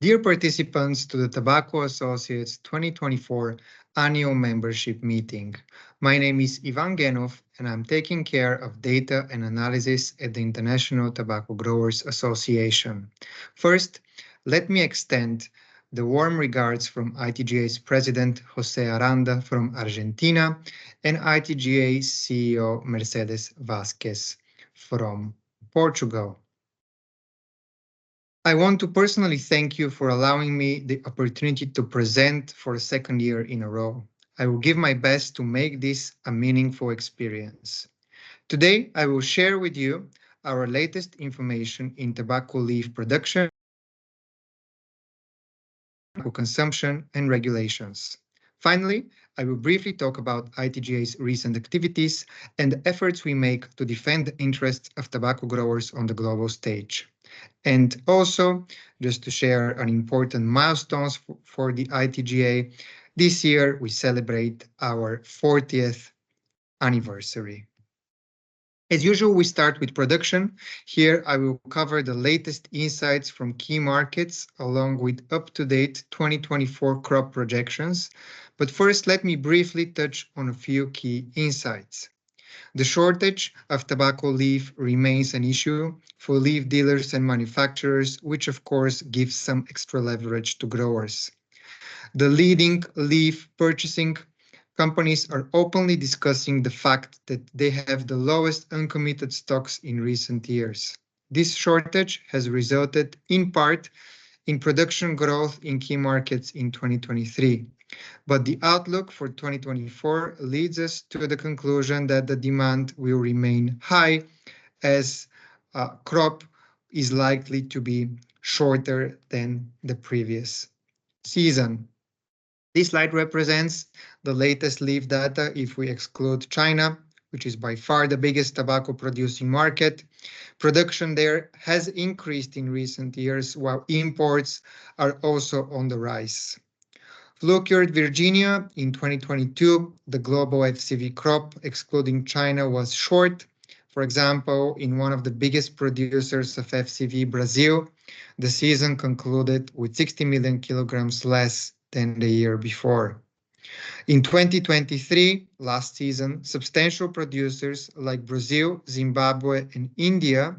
Dear participants to the Tobacco Associates 2024 annual membership meeting, my name is IGenov and I'm taking care of data and analysis at the International Tobacco Growers Association. First, let me extend the warm regards from ITGA's President Jose Aranda from Argentina and ITGA CEO Mercedes Vázquez from Portugal. I want to personally thank you for allowing me the opportunity to present for a second year in a row. I will give my best to make this a meaningful experience. Today, I will share with you our latest information in tobacco leaf production, consumption, and regulations. Finally, I will briefly talk about ITGA's recent activities and the efforts we make to defend the interests of tobacco growers on the global stage. And also, just to share an important milestones for the ITGA, this year we celebrate our 40th anniversary. As usual, we start with production. Here I will cover the latest insights from key markets along with up-to-date 2024 crop projections. But first, let me briefly touch on a few key insights. The shortage of tobacco leaf remains an issue for leaf dealers and manufacturers, which of course gives some extra leverage to growers. The leading leaf purchasing companies are openly discussing the fact that they have the lowest uncommitted stocks in recent years. This shortage has resulted in part in production growth in key markets in 2023. But the outlook for 2024 leads us to the conclusion that the demand will remain high as crop is likely to be shorter than the previous season. This slide represents the latest leaf data if we exclude China, which is by far the biggest tobacco producing market. Production there has increased in recent years, while imports are also on the rise. Flue-cured Virginia in 2022, the global FCV crop, excluding China, was short. For example, in one of the biggest producers of FCV, Brazil, the season concluded with 60 million kilograms less than the year before. In 2023, last season, substantial producers like Brazil, Zimbabwe, and India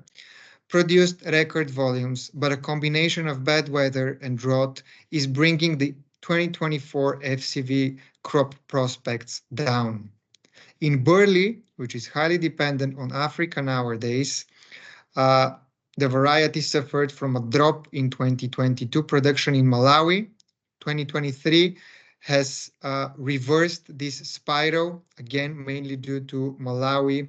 produced record volumes, but a combination of bad weather and drought is bringing the 2024 FCV crop prospects down. In barley, which is highly dependent on Africa nowadays, the variety suffered from a drop in 2022 production in Malawi. 2023 has reversed this spiral, again, mainly due to Malawi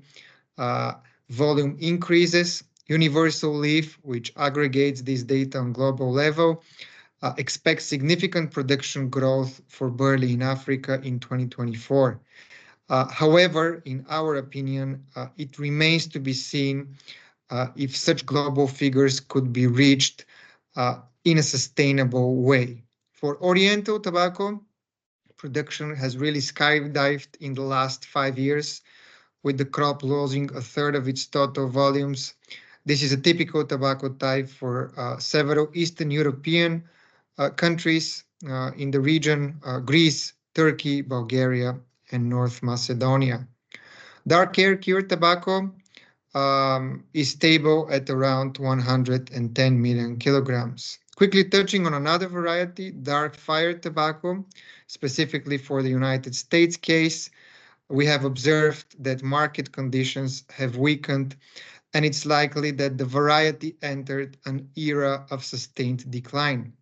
volume increases. Universal Leaf, which aggregates this data on global level, expects significant production growth for barley in Africa in 2024. However, in our opinion, it remains to be seen if such global figures could be reached in a sustainable way. For Oriental tobacco, production has really skydived in the last 5 years, with the crop losing a third of its total volumes. This is a typical tobacco type for several Eastern European countries in the region, Greece, Turkey, Bulgaria, and North Macedonia. Dark hair cured tobacco is stable at around 110 million kilograms. Quickly touching on another variety, dark fired tobacco, specifically for the United States case, we have observed that market conditions have weakened, and it's likely that the variety entered an era of sustained decline.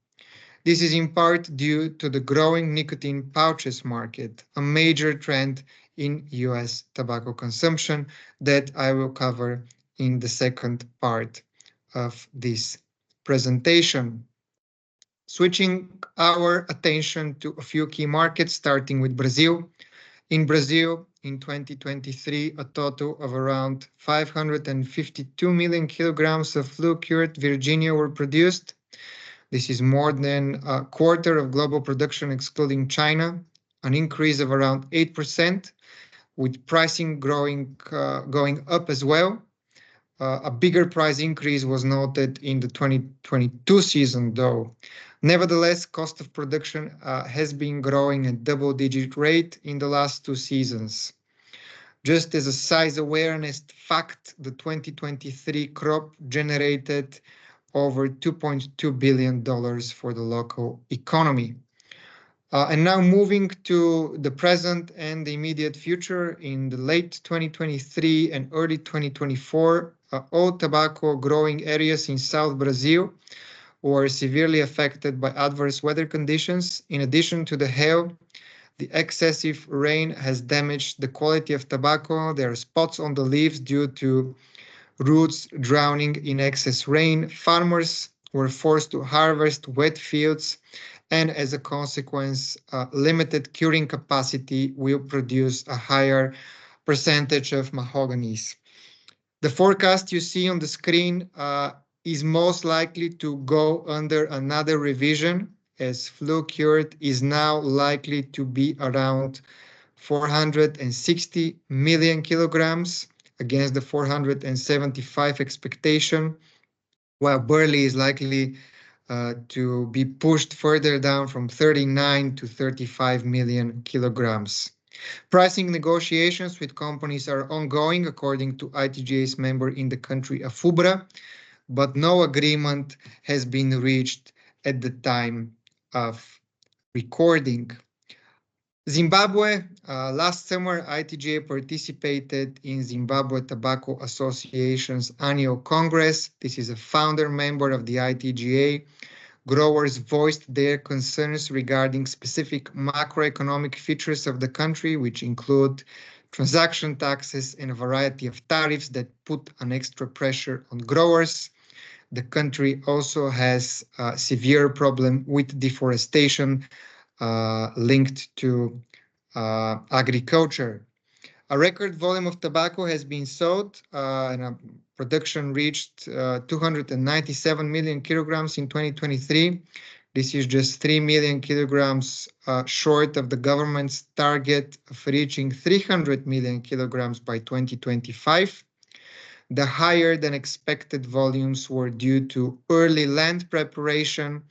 This is in part due to the growing nicotine pouches market, a major trend in US tobacco consumption that I will cover in the second part of this presentation. Switching our attention to a few key markets, starting with Brazil. In Brazil, in 2023, a total of around 552 million kilograms of flue-cured Virginia were produced. This is more than a quarter of global production excluding China, an increase of around 8%, with pricing going up as well. A bigger price increase was noted in the 2022 season, though. Nevertheless, cost of production has been growing at double-digit rate in the last 2 seasons. Just as a size awareness fact, the 2023 crop generated over $2.2 billion for the local economy. And now moving to the present and the immediate future, in the late 2023 and early 2024, all tobacco growing areas in South Brazil were severely affected by adverse weather conditions. In addition to the hail, the excessive rain has damaged the quality of tobacco. There are spots on the leaves due to roots drowning in excess rain. Farmers were forced to harvest wet fields, and as a consequence, limited curing capacity will produce a higher percentage of mahoganies. The forecast you see on the screen is most likely to go under another revision, as flu cured is now likely to be around 460 million kilograms against the 475 expectation, while barley is likely to be pushed further down from 39 to 35 million kilograms. Pricing negotiations with companies are ongoing, according to ITGA's member in the country, Afubra, but no agreement has been reached at the time of recording. Zimbabwe, last summer, ITGA participated in Zimbabwe Tobacco Association's annual congress. This is a founder member of the ITGA. Growers voiced their concerns regarding specific macroeconomic features of the country, which include transaction taxes and a variety of tariffs that put an extra pressure on growers. The country also has a severe problem with deforestation linked to agriculture. A record volume of tobacco has been sold, and production reached 297 million kilograms in 2023. This is just 3 million kilograms short of the government's target of reaching 300 million kilograms by 2025. The higher than expected volumes were due to early land preparation,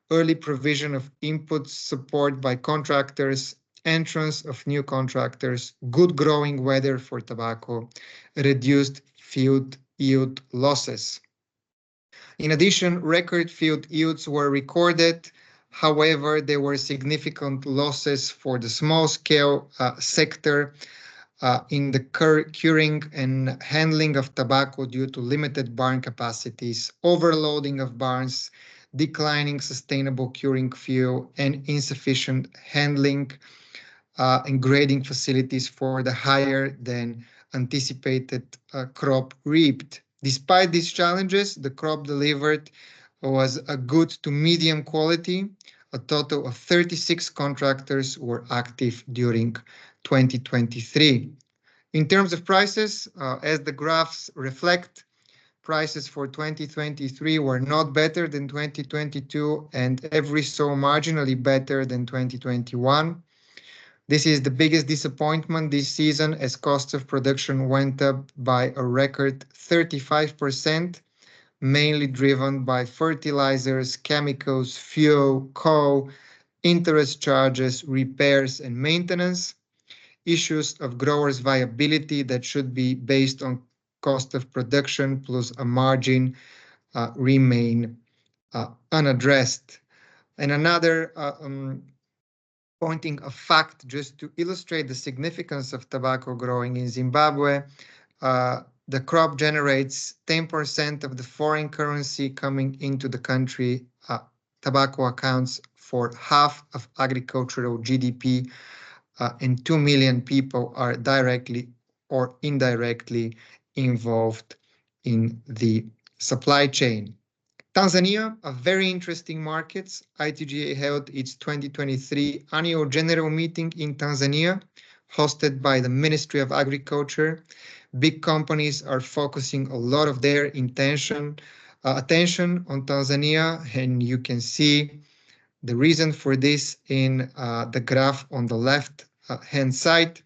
early provision of input support by contractors, entrance of new contractors, good growing weather for tobacco, reduced field yield losses. In addition, record field yields were recorded. However, there were significant losses for the small-scale sector in the curing and handling of tobacco due to limited barn capacities, overloading of barns, declining sustainable curing fuel, and insufficient handling and grading facilities for the higher than anticipated crop reaped. Despite these challenges, the crop delivered was a good to medium quality. A total of 36 contractors were active during 2023. In terms of prices, as the graphs reflect, prices for 2023 were not better than 2022 and every so marginally better than 2021. This is the biggest disappointment this season, as cost of production went up by a record 35%, mainly driven by fertilizers, chemicals, fuel, coal, interest charges, repairs, and maintenance. Issues of growers' viability that should be based on cost of production plus a margin remain unaddressed. And another pointing a fact just to illustrate the significance of tobacco growing in Zimbabwe, the crop generates 10% of the foreign currency coming into the country. Tobacco accounts for half of agricultural GDP, and 2 million people are directly or indirectly involved in the supply chain. Tanzania, a very interesting market. ITGA held its 2023 annual general meeting in Tanzania, hosted by the Ministry of Agriculture. Big companies are focusing a lot of their attention on Tanzania, and you can see the reason for this in the graph on the left hand side.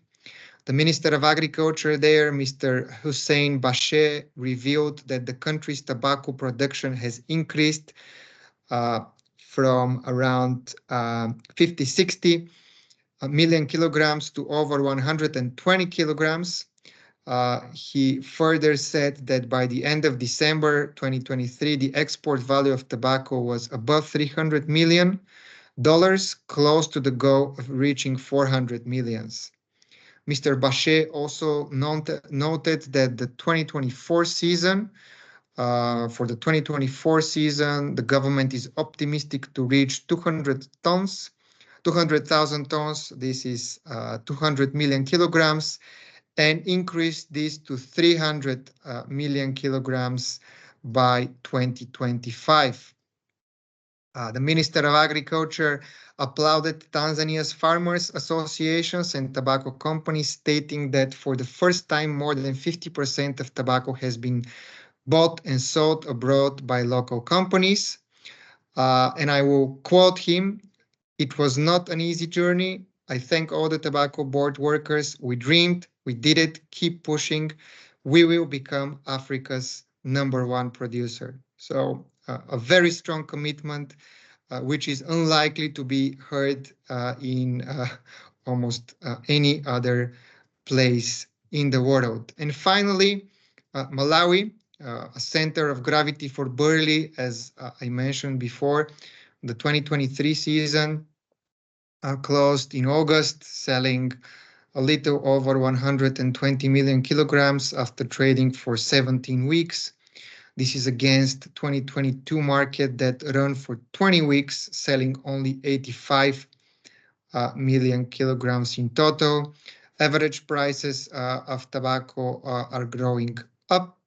The Minister of Agriculture there, Mr. Hussein Bashe, revealed that the country's tobacco production has increased from around 50, 60 million kilograms to over 120 kilograms. He further said that by the end of December 2023, the export value of tobacco was above $300 million, close to the goal of reaching 400 millions. Mr. Bachet also noted that the 2024 season, for the 2024 season, the government is optimistic to reach 200,000 tons. This is 200 million kilograms, and increase this to 300 million kilograms by 2025. The Minister of Agriculture applauded Tanzania's farmers associations and tobacco companies, stating that for the first time, more than 50% of tobacco has been bought and sold abroad by local companies. And I will quote him, "It was not an easy journey. I thank all the tobacco board workers. We dreamed, we did it, keep pushing. We will become Africa's #1 producer." So a very strong commitment, which is unlikely to be heard in almost any other place in the world. And finally, Malawi, a center of gravity for barley, as I mentioned before. The 2023 season closed in August, selling a little over 120 million kilograms after trading for 17 weeks. This is against 2022 market that ran for 20 weeks, selling only 85 million kilograms in total. Average prices of tobacco are going up.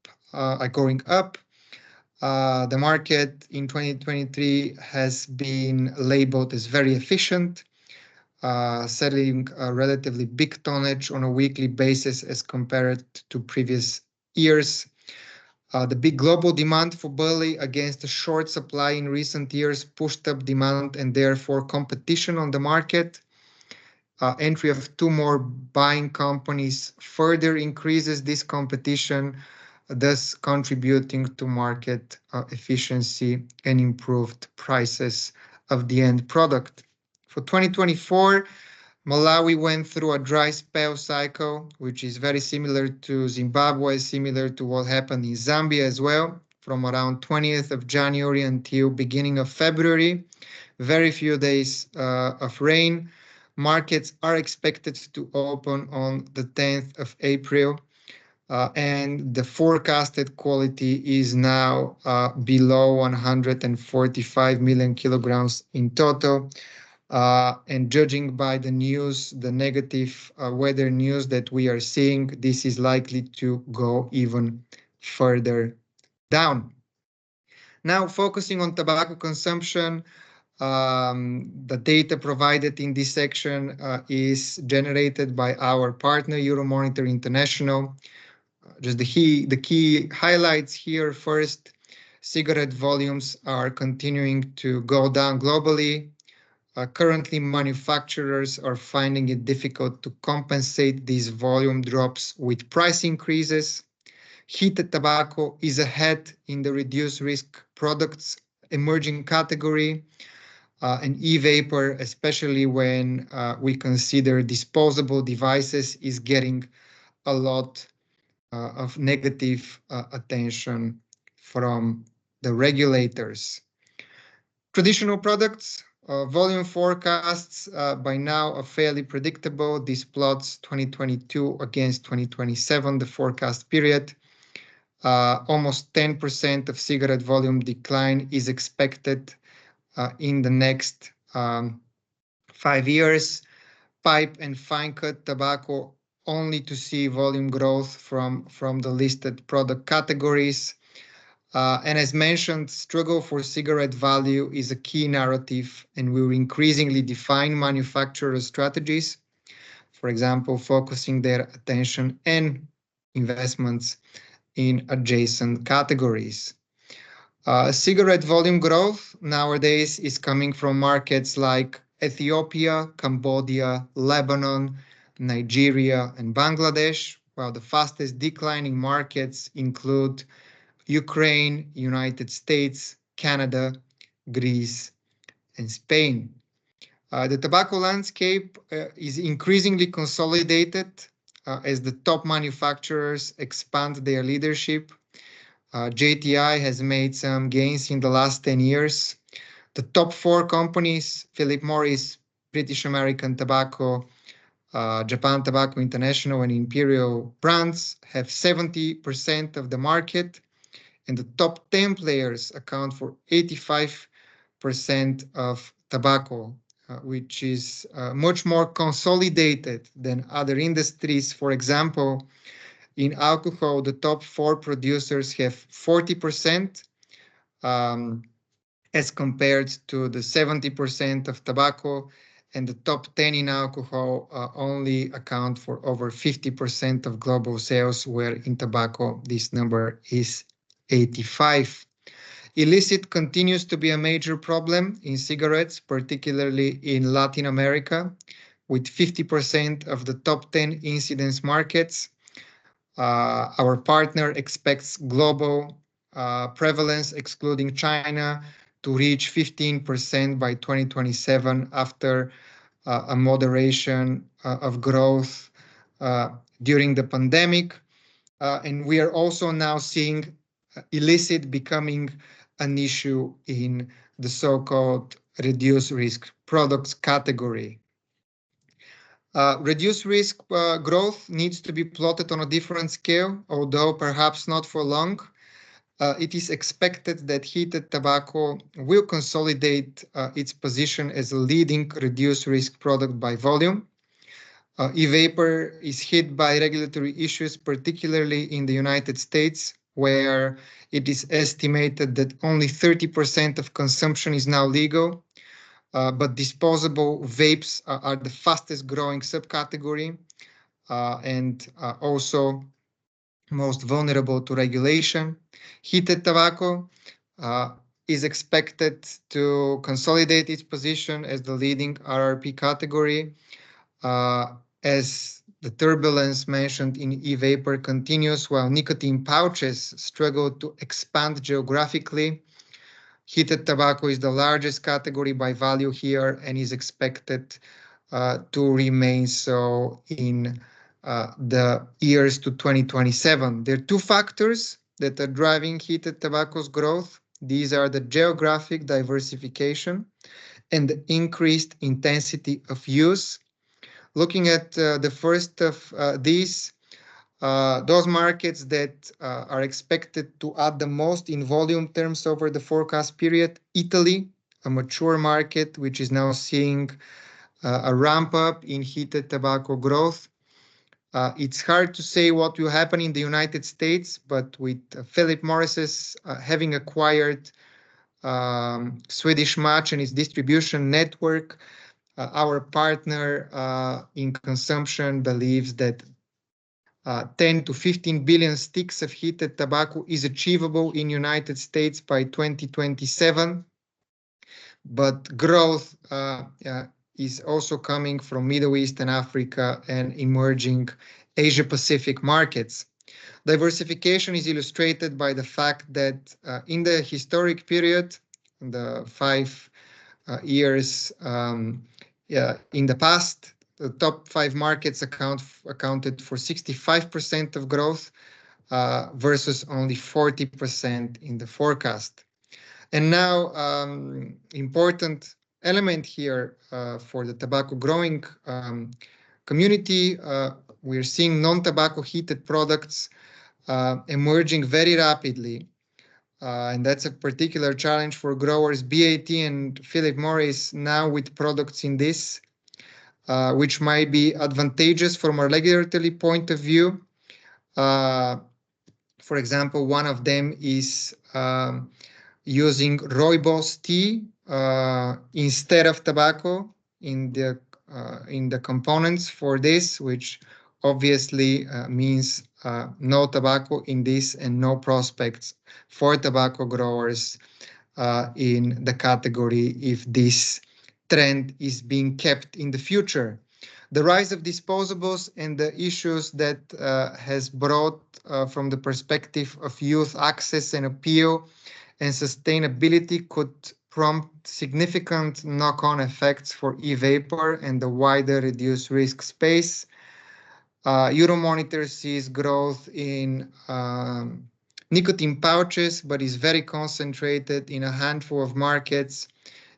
The market in 2023 has been labeled as very efficient, selling a relatively big tonnage on a weekly basis as compared to previous years. The big global demand for barley against the short supply in recent years pushed up demand and therefore competition on the market. Entry of two more buying companies further increases this competition, thus contributing to market efficiency and improved prices of the end product. For 2024, Malawi went through a dry spell cycle, which is very similar to Zimbabwe, similar to what happened in Zambia as well, from around 20th of January until beginning of February. Very few days of rain. Markets are expected to open on the 10th of April, and the forecasted quality is now below 145 million kilograms in total. And judging by the news, the negative weather news that we are seeing, this is likely to go even further down. Now, focusing on tobacco consumption, the data provided in this section is generated by our partner, Euromonitor International. Just the key highlights here. First, cigarette volumes are continuing to go down globally. Currently, manufacturers are finding it difficult to compensate these volume drops with price increases. Heated tobacco is ahead in the reduced risk products emerging category, and e-vapor, especially when we consider disposable devices, is getting a lot of negative attention from the regulators. Traditional products, volume forecasts by now are fairly predictable. This plots 2022 against 2027, the forecast period. Almost 10% of cigarette volume decline is expected in the next 5 years. Pipe and fine cut tobacco only to see volume growth from the listed product categories. And as mentioned, struggle for cigarette value is a key narrative, and we will increasingly define manufacturer strategies, for example, focusing their attention and investments in adjacent categories. Cigarette volume growth nowadays is coming from markets like Ethiopia, Cambodia, Lebanon, Nigeria, and Bangladesh, while the fastest declining markets include Ukraine, United States, Canada, Greece, and Spain. The tobacco landscape is increasingly consolidated as the top manufacturers expand their leadership. JTI has made some gains in the last 10 years. The top four companies, Philip Morris, British American Tobacco, Japan Tobacco International, and Imperial Brands, have 70% of the market, and the top 10 players account for 85% of tobacco, which is much more consolidated than other industries. For example, in alcohol, the top four producers have 40%, um, as compared to the 70% of tobacco, and the top 10 in alcohol only account for over 50% of global sales, where in tobacco this number is 85. Illicit continues to be a major problem in cigarettes, particularly in Latin America, with 50% of the top 10 incidence markets. Our partner expects global prevalence, excluding China, to reach 15% by 2027 after a moderation of growth during the pandemic. And we are also now seeing illicit becoming an issue in the so-called reduced risk products category. Reduced risk growth needs to be plotted on a different scale, although perhaps not for long. It is expected that heated tobacco will consolidate its position as a leading reduced risk product by volume. E-vapor is hit by regulatory issues, particularly in the United States, where it is estimated that only 30% of consumption is now legal. But disposable vapes are the fastest growing subcategory and also most vulnerable to regulation. Heated tobacco is expected to consolidate its position as the leading RRP category, as the turbulence mentioned in e-vapor continues, while nicotine pouches struggle to expand geographically. Heated tobacco is the largest category by value here and is expected to remain so in the years to 2027. There are two factors that are driving heated tobacco's growth. These are the geographic diversification and the increased intensity of use. Looking at the first of these, those markets that are expected to add the most in volume terms over the forecast period: Italy, a mature market which is now seeing a ramp up in heated tobacco growth. It's hard to say what will happen in the United States, but with Philip Morris's having acquired Swedish Match and its distribution network, our partner in consumption believes that 10 to 15 billion sticks of heated tobacco is achievable in United States by 2027. But growth is also coming from Middle East and Africa and emerging Asia-Pacific markets. Diversification is illustrated by the fact that in the historic period, the 5 years in the past, the top 5 markets accounted for 65% of growth versus only 40% in the forecast. And now, important element here for the tobacco growing community, we're seeing non-tobacco heated products emerging very rapidly. And that's a particular challenge for growers. BAT and Philip Morris now with products in this, which might be advantageous from a regulatory point of view. For example, one of them is using rooibos tea instead of tobacco in the components for this, which obviously means no tobacco in this and no prospects for tobacco growers in the category if this trend is being kept in the future. The rise of disposables and the issues that has brought from the perspective of youth access and appeal and sustainability could prompt significant knock-on effects for e-vapor and the wider reduced risk space. Euromonitor sees growth in nicotine pouches, but is very concentrated in a handful of markets: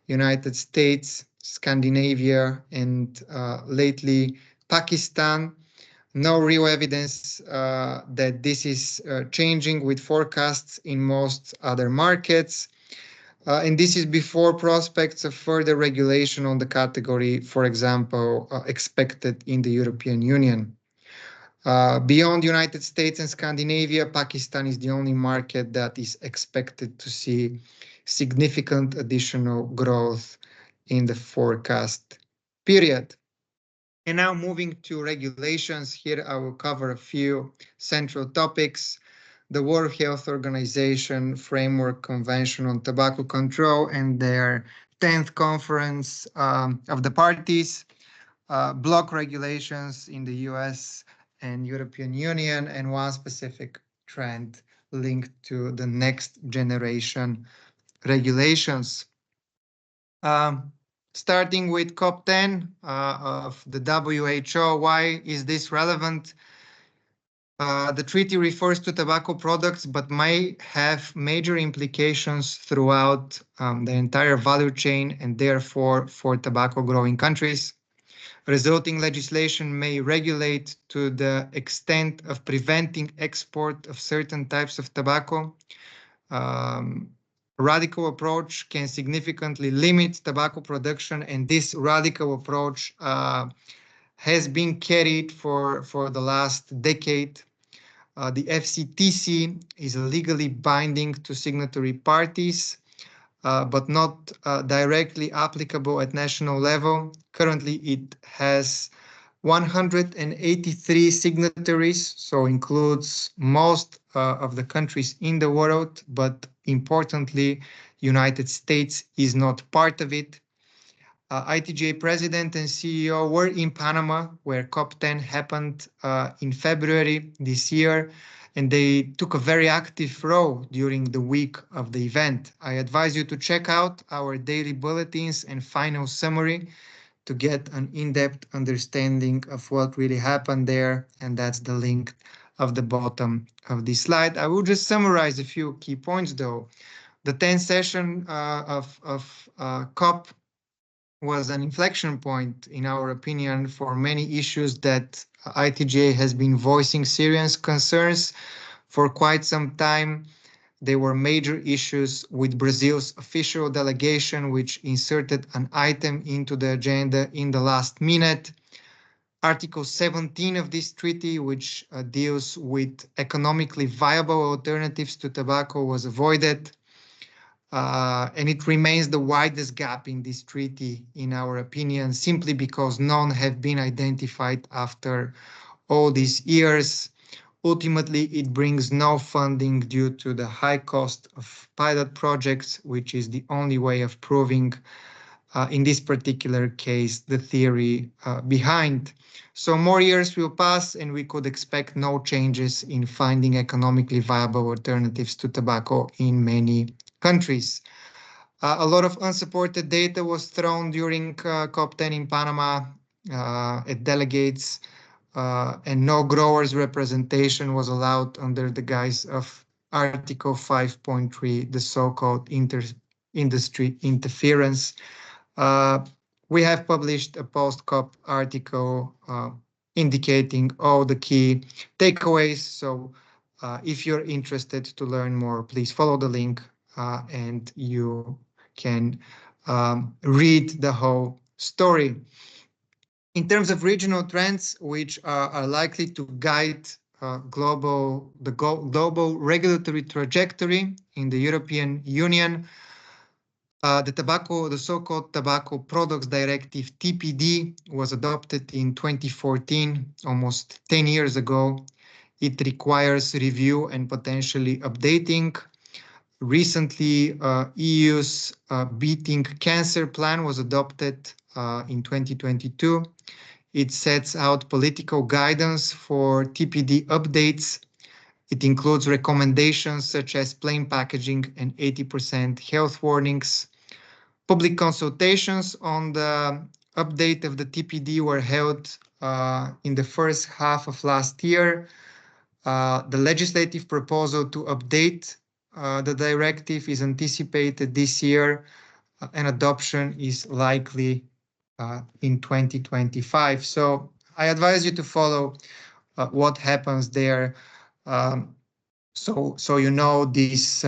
United States, Scandinavia, and lately Pakistan. No real evidence that this is changing, with forecasts in most other markets. And this is before prospects of further regulation on the category, for example, expected in the European Union. Beyond United States and Scandinavia, Pakistan is the only market that is expected to see significant additional growth in the forecast period. And now moving to regulations, here I will cover a few central topics: the World Health Organization Framework Convention on Tobacco Control and their 10th conference of the parties, block regulations in the US and European Union, and one specific trend linked to the next generation regulations. Starting with COP10 of the WHO, why is this relevant? The treaty refers to tobacco products, but may have major implications throughout the entire value chain and therefore for tobacco growing countries. Resulting legislation may regulate to the extent of preventing export of certain types of tobacco. Radical approach can significantly limit tobacco production, and this radical approach has been carried for the last decade. The FCTC is legally binding to signatory parties, but not directly applicable at national level. Currently, it has 183 signatories, so includes most of the countries in the world, but importantly, United States is not part of it. ITGA president and CEO were in Panama, where COP10 happened in February this year, and they took a very active role during the week of the event. I advise you to check out our daily bulletins and final summary to get an in-depth understanding of what really happened there, and that's the link of the bottom of this slide. I will just summarize a few key points, though. The 10th session of COP was an inflection point, in our opinion, for many issues that ITGA has been voicing serious concerns for quite some time. There were major issues with Brazil's official delegation, which inserted an item into the agenda in the last minute. Article 17 of this treaty, which deals with economically viable alternatives to tobacco, was avoided. And it remains the widest gap in this treaty, in our opinion, simply because none have been identified after all these years. Ultimately, it brings no funding due to the high cost of pilot projects, which is the only way of proving, in this particular case, the theory behind. So more years will pass and we could expect no changes in finding economically viable alternatives to tobacco in many countries. A lot of unsupported data was thrown during COP10 in Panama at delegates, and no growers' representation was allowed under the guise of Article 5.3, the so-called industry interference. We have published a post-COP article indicating all the key takeaways. So if you're interested to learn more, please follow the link and you can read the whole story. In terms of regional trends, which are likely to guide global regulatory trajectory in the European Union, the so-called Tobacco Products Directive, TPD, was adopted in 2014, almost 10 years ago. It requires review and potentially updating. Recently, EU's Beating Cancer Plan was adopted in 2022. It sets out political guidance for TPD updates. It includes recommendations such as plain packaging and 80% health warnings. Public consultations on the update of the TPD were held in the first half of last year. The legislative proposal to update the directive is anticipated this year, and adoption is likely in 2025. So I advise you to follow what happens there. So you know this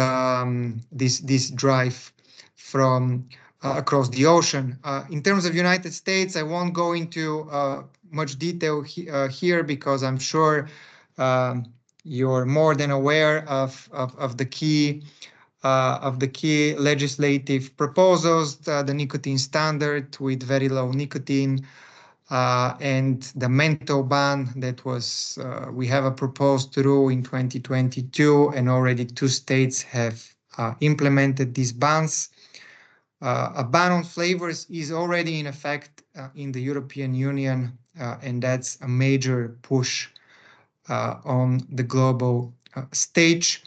drive from across the ocean. In terms of United States, I won't go into much detail here because I'm sure you're more than aware of the key legislative proposals, the nicotine standard with very low nicotine, and the menthol ban that was, we have a proposed rule in 2022, and already 2 states have implemented these bans. A ban on flavors is already in effect in the European Union, and that's a major push on the global stage.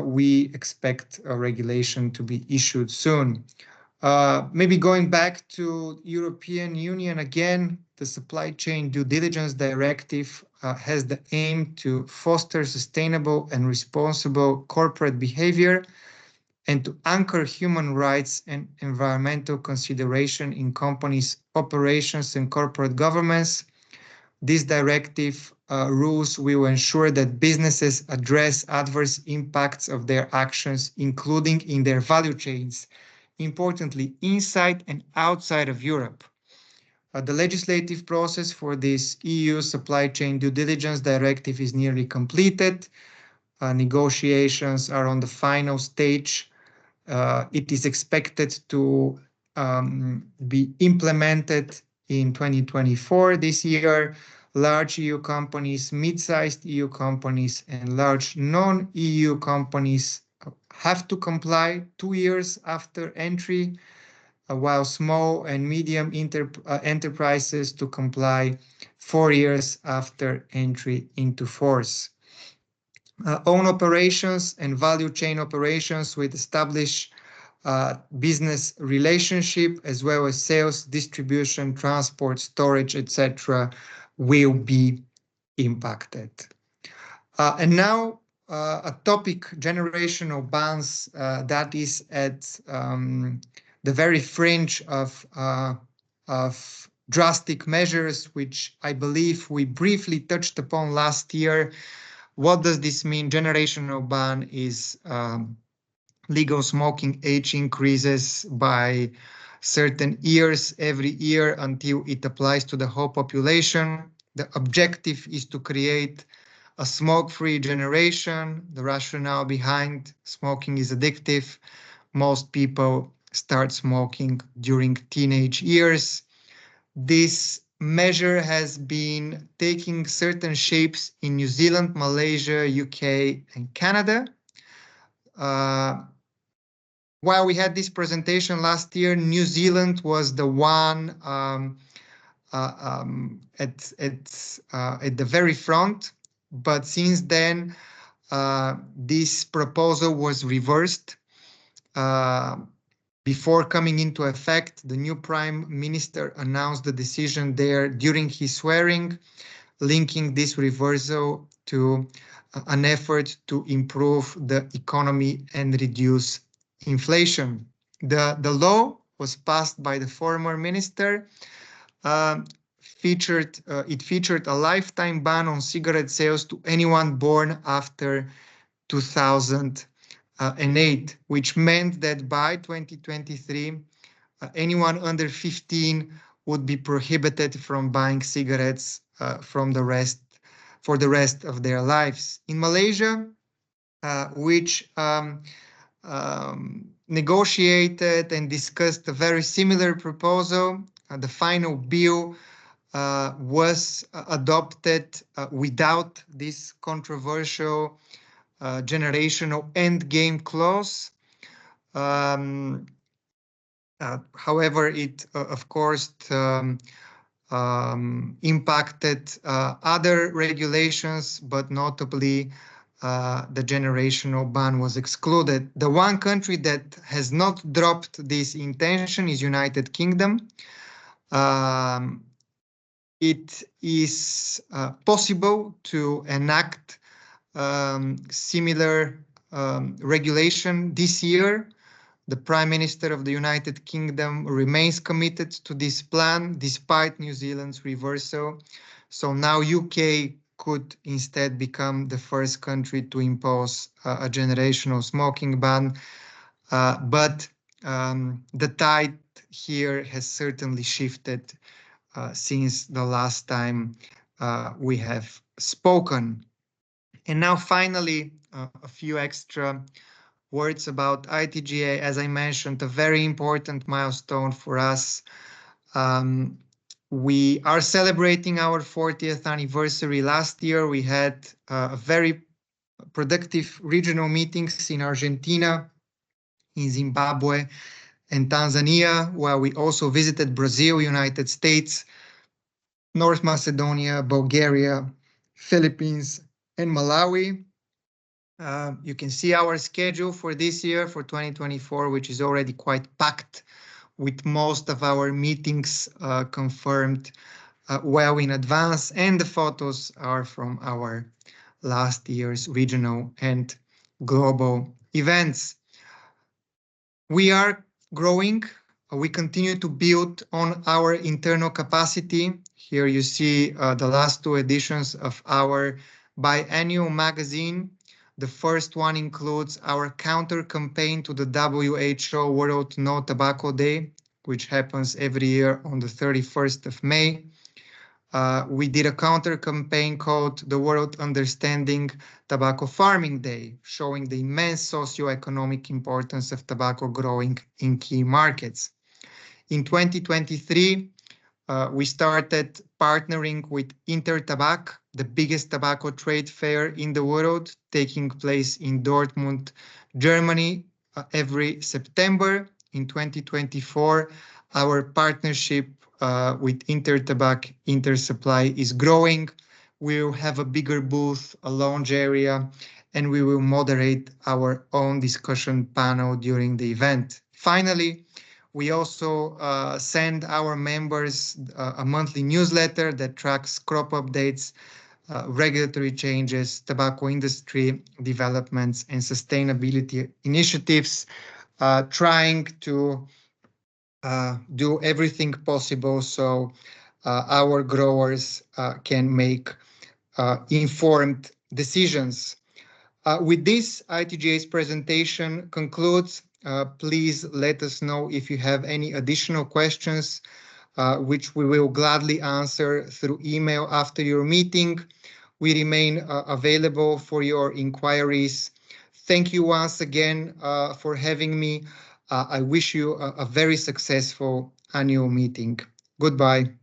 We expect a regulation to be issued soon. Maybe going back to European Union again, the Supply Chain Due Diligence Directive has the aim to foster sustainable and responsible corporate behavior and to anchor human rights and environmental consideration in companies' operations and corporate governance. This directive rules will ensure that businesses address adverse impacts of their actions, including in their value chains, importantly, inside and outside of Europe. The legislative process for this EU Supply Chain Due Diligence Directive is nearly completed. Negotiations are on the final stage. It is expected to be implemented in 2024 this year. Large EU companies, mid-sized EU companies, and large non-EU companies have to comply 2 years after entry, while small and medium enterprises to comply 4 years after entry into force. Own operations and value chain operations with established business relationship, as well as sales, distribution, transport, storage, etc., will be impacted. And now a topic, generational bans, that is at the very fringe of drastic measures, which I believe we briefly touched upon last year. What does this mean? Generational ban is legal smoking age increases by certain years every year until it applies to the whole population. The objective is to create a smoke-free generation. The rationale behind smoking is addictive. Most people start smoking during teenage years. This measure has been taking certain shapes in New Zealand, Malaysia, UK, and Canada. While we had this presentation last year, New Zealand was the one at the very front. But since then, this proposal was reversed. Before coming into effect, the new Prime Minister announced the decision there during his swearing, linking this reversal to an effort to improve the economy and reduce inflation. The law was passed by the former minister. It featured a lifetime ban on cigarette sales to anyone born after 2008, which meant that by 2023, anyone under 15 would be prohibited from buying cigarettes for the rest of their lives. In Malaysia, which negotiated and discussed a very similar proposal, the final bill was adopted without this controversial generational endgame clause. However, it of course impacted other regulations, but notably the generational ban was excluded. The one country that has not dropped this intention is United Kingdom. Um, it is possible to enact similar regulation this year. The Prime Minister of the United Kingdom remains committed to this plan despite New Zealand's reversal. So now UK could instead become the first country to impose a generational smoking ban. But the tide here has certainly shifted since the last time we have spoken. And now finally, a few extra words about ITGA. As I mentioned, a very important milestone for us. We are celebrating our 40th anniversary. Last year, we had a very productive regional meetings in Argentina, in Zimbabwe, and Tanzania, where we also visited Brazil, United States, North Macedonia, Bulgaria, Philippines, and Malawi. You can see our schedule for this year, for 2024, which is already quite packed, with most of our meetings confirmed well in advance, and the photos are from our last year's regional and global events. We are growing. We continue to build on our internal capacity. Here you see the last two editions of our biannual magazine. The first one includes our counter campaign to the WHO World No Tobacco Day, which happens every year on the 31st of May. We did a counter campaign called the World Understanding Tobacco Farming Day, showing the immense socioeconomic importance of tobacco growing in key markets. In 2023, we started partnering with Intertabac, the biggest tobacco trade fair in the world, taking place in Dortmund, Germany, every September. In 2024, our partnership with Intertabac Intersupply is growing. We will have a bigger booth, a lounge area, and we will moderate our own discussion panel during the event. Finally, we also send our members a monthly newsletter that tracks crop updates, regulatory changes, tobacco industry developments, and sustainability initiatives, trying to do everything possible so our growers can make informed decisions. With this, ITGA's presentation concludes. Please let us know if you have any additional questions, which we will gladly answer through email after your meeting. We remain available for your inquiries. Thank you once again for having me. I wish you a very successful annual meeting. Goodbye.